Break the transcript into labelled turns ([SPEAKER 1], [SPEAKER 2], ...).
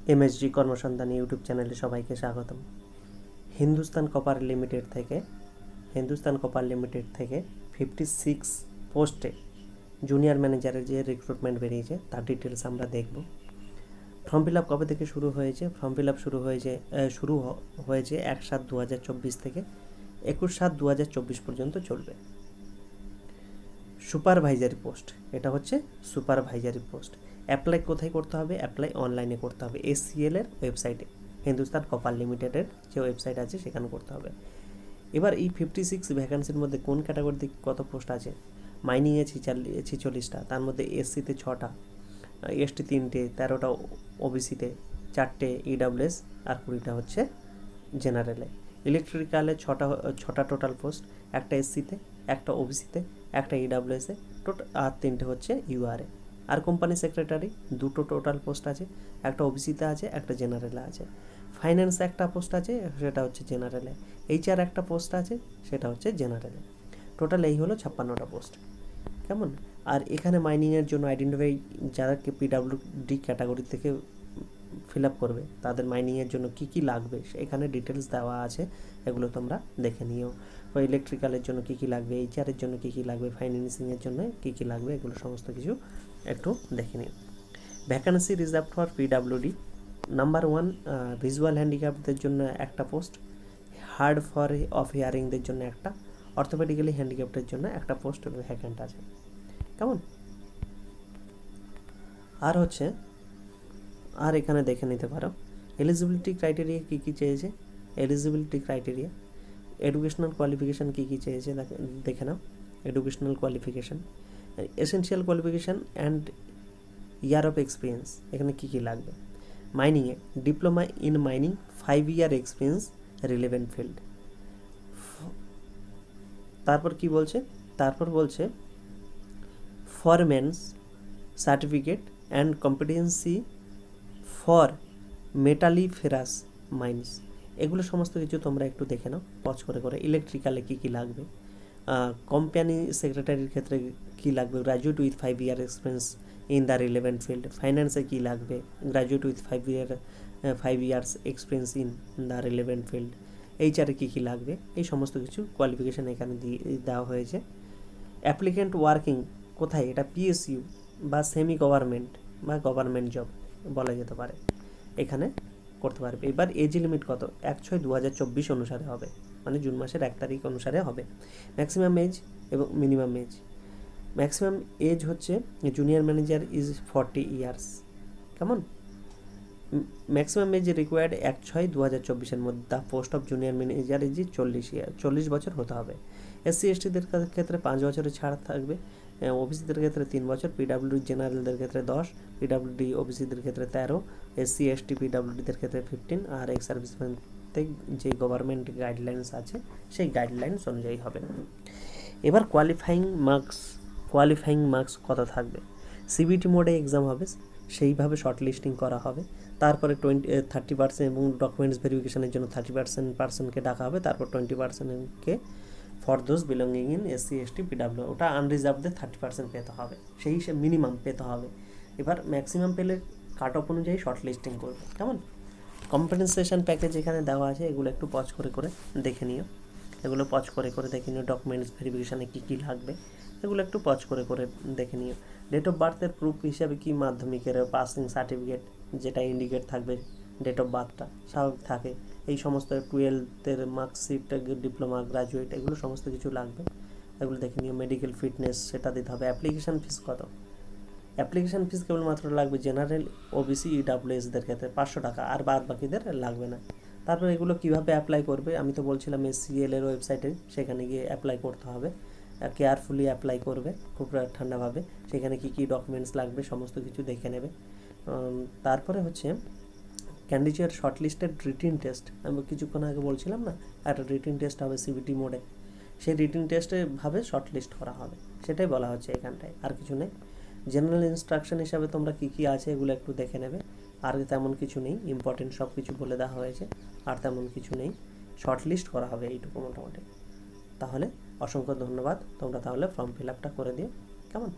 [SPEAKER 1] MSG কর্মসন্ধান YouTube চ্যানেলে সবাইকে স্বাগতম। হিন্দুস্তান কপার লিমিটেড থেকে 56 পোস্টে জুনিয়র ম্যানেজারের যে রিক্রুটমেন্ট বেরিয়েছে তার ডিটেলস আমরা দেখব। ফর্ম ফিল আপ কবে থেকে শুরু হয়েছে? ফর্ম ফিল আপ শুরু হয়েছে 1/7/2024 থেকে 21/7/2024 পর্যন্ত চলবে। সুপারভাইজারি পোস্ট, এটা হচ্ছে সুপারভাইজারি পোস্ট। অ্যাপ্লাই কোথায় করতে হবে? অ্যাপ্লাই অনলাইনে করতে হবে, SCL এর ওয়েবসাইটে, হিন্দুস্তান কপার লিমিটেডের যে ওয়েবসাইট আছে সেখানে করতে হবে। এবার এই 56 ভ্যাকান্সির মধ্যে কোন ক্যাটাগরিতে কত পোস্ট আছে? মাইনিংয়ে 46টা, তার মধ্যে SCতে 6টা, ST 3টে, 13টা OBCতে, 4টে EWS আর 20টা হচ্ছে জেনারেলে। ইলেকট্রিক্যালে 6টা টোটাল পোস্ট, একটা SCতে, একটা OBCতে, একটা EWSে আর 3টে হচ্ছে URA। আর কোম্পানি সেক্রেটারি 2টো টোটাল পোস্ট আছে, একটা OBCতে আছে, একটা জেনারেলে আছে। ফাইন্যান্স একটা পোস্ট আছে, সেটা হচ্ছে জেনারেলে। HR একটা পোস্ট আছে, সেটা হচ্ছে জেনারেলে। টোটাল এই হলো 56টা পোস্ট। কেমন? আর এখানে মাইনিংয়ের জন্য আইডেন্টিফাই যারা PWD ক্যাটাগরি থেকে ফিল আপ করবে তাদের মাইনিংয়ের জন্য কি কি লাগবে এখানে ডিটেলস দেওয়া আছে, এগুলো তোমরা দেখে নিও। ইলেকট্রিক্যালের জন্য কি কি লাগবে, HR এর জন্য কি কি লাগবে, ফাইন্যান্সিংয়ের জন্য কি কি লাগবে, এগুলো সমস্ত কিছু একটু দেখে নিও। Vacancy reserve for PWD। Number 1 visual হ্যান্ডিক্যাপদের জন্য একটা পোস্ট, হার্ড ফর অফ হিয়ারিংদের জন্য একটা, অর্থোপেডিক্যালি হ্যান্ডিক্যাপটের জন্য একটা পোস্ট ভ্যাকেন্ট আছে। কেমন? আর হচ্ছে আর এখানে দেখে নিতে পারো এলিজিবিলিটি ক্রাইটেরিয়া কী কী চেয়েছে। এলিজিবিলিটি ক্রাইটেরিয়া, এডুকেশনাল কোয়ালিফিকেশান কী কী চেয়েছে দেখে নাও। Educational qualification, essential qualification and year of experience, এখানে কী কী লাগবে। মাইনিংয়ে diploma in mining, 5 year experience, relevant field. তারপর কি বলছে? তারপর বলছে foreman's certificate and competency for metalliferous mines. এগুলো সমস্ত কিছু তোমরা একটু দেখে নাও পজ করে করে। ইলেকট্রিক্যালে কী কী লাগবে, কোম্পানি সেক্রেটারির ক্ষেত্রে কী লাগবে, graduate with 5 year experience in the relevant field. ফাইন্যান্সে কী লাগবে, graduate with 5 years experience in the relevant field. HR-এ কী কী লাগবে, এই সমস্ত কিছু কোয়ালিফিকেশান এখানে দেওয়া হয়েছে। অ্যাপ্লিক্যান্ট ওয়ার্কিং কোথায়, এটা PSU বা সেমি গভর্নমেন্ট বা গভর্নমেন্ট জব বলা যেতে পারে, এখানে করতে পারবে। এবার এজ লিমিট কত? 1/6/2024 অনুসারে হবে, মানে জুন মাসের 1 তারিখ অনুসারে হবে। ম্যাক্সিমাম এজ এবং মিনিমাম এজ। ম্যাক্সিমাম এজ হচ্ছে জুনিয়র ম্যানেজার ইজ 40 ইয়ার্স। কেমন? ম্যাক্সিমাম এজ রিকোয়ার্ড 1/6/2024 মধ্যে the post of junior manager is 40 বছর হতে হবে। SC STদের ক্ষেত্রে 5 বছরের ছাড় থাকবে, OBCদের ক্ষেত্রে 3 বছর, PWD জেনারেলদের ক্ষেত্রে 10, PWD OBCদের ক্ষেত্রে 13, SC ST PWDদের ক্ষেত্রে 15, আর এক্স সার্ভিসম্যানদের যে গভর্নমেন্ট গাইডলাইন্স আছে সেই গাইডলাইন্স অনুযায়ী হবে। এবার কোয়ালিফাইং মার্কস কত থাকবে? CBT মোডে এক্সাম হবে, সেইভাবে শর্ট লিস্টিং করা হবে। তারপরে 30% এবং ডকুমেন্টস ভেরিফিকেশনের জন্য 30%কে ডাকা হবে। তারপর 20%কে for those belonging in SC ST PW, ওটা আনরিজার্ভদের 30% পেতে হবে, সেই হিসেবে মিনিমাম পেতে হবে। এবার ম্যাক্সিমাম পেলে কাট অফ অনুযায়ী শর্ট লিস্টিং করবে। কেমন? কম্পেনসেশন প্যাকেজ এখানে দেওয়া আছে, এগুলো একটু পজ করে করে দেখে নিও। দেখে নিও ডকুমেন্টস ভেরিফিকেশানে কী কী লাগবে, এগুলো একটু পজ করে করে দেখে নিও। ডেট অফ বার্থের প্রুফ হিসাবে কি মাধ্যমিকের পাসিং সার্টিফিকেট, যেটা ইন্ডিকেট থাকবে ডেট অফ বার্থটা স্বাভাবিক থাকে। এই সমস্ত 12th মার্কশিট, ডিপ্লোমা, গ্র্যাজুয়েট, এগুলো সমস্ত কিছু লাগবে, এগুলো দেখে নিও। মেডিকেল ফিটনেস সেটা দিতে হবে। অ্যাপ্লিকেশান ফিস কত? অ্যাপ্লিকেশান ফিস কেবলমাত্র লাগবে জেনারেল, OBC, EWSদের ক্ষেত্রে 500 টাকা, আর বাদ বাকিদের লাগবে না। তারপর এগুলো কিভাবে অ্যাপ্লাই করবে? আমি তো বলছিলাম SCL এর ওয়েবসাইটে, সেখানে গিয়ে অ্যাপ্লাই করতে হবে। কেয়ারফুলি অ্যাপ্লাই করবে, খুব ঠান্ডাভাবে। সেখানে কি কি ডকুমেন্টস লাগবে সমস্ত কিছু দেখে নেবে। তারপরে হচ্ছে ক্যান্ডিডেট শর্টলিস্টেড রিটিন টেস্ট, আমি কিছুক্ষণ আগে বলছিলাম না, একটা রিটিন টেস্ট হবে CBT মোডে, সেই রিটিন টেস্টে ভাবে শর্টলিস্ট করা হবে, সেটাই বলা হচ্ছে এখানটায়, আর কিছু নেই। জেনারেল ইনস্ট্রাকশন হিসাবে তোমরা কী কী আছে এগুলো একটু দেখে নেবে, আর তেমন কিছু নেই, ইম্পর্টেন্ট সব কিছু বলে দেওয়া হয়েছে, আর তেমন কিছু নেই। শর্টলিস্ট করা হবে এইটুকু মোটামুটি। তাহলে অসংখ্য ধন্যবাদ, তোমরা তাহলে ফর্ম ফিল আপটা করে দিও। কেমন?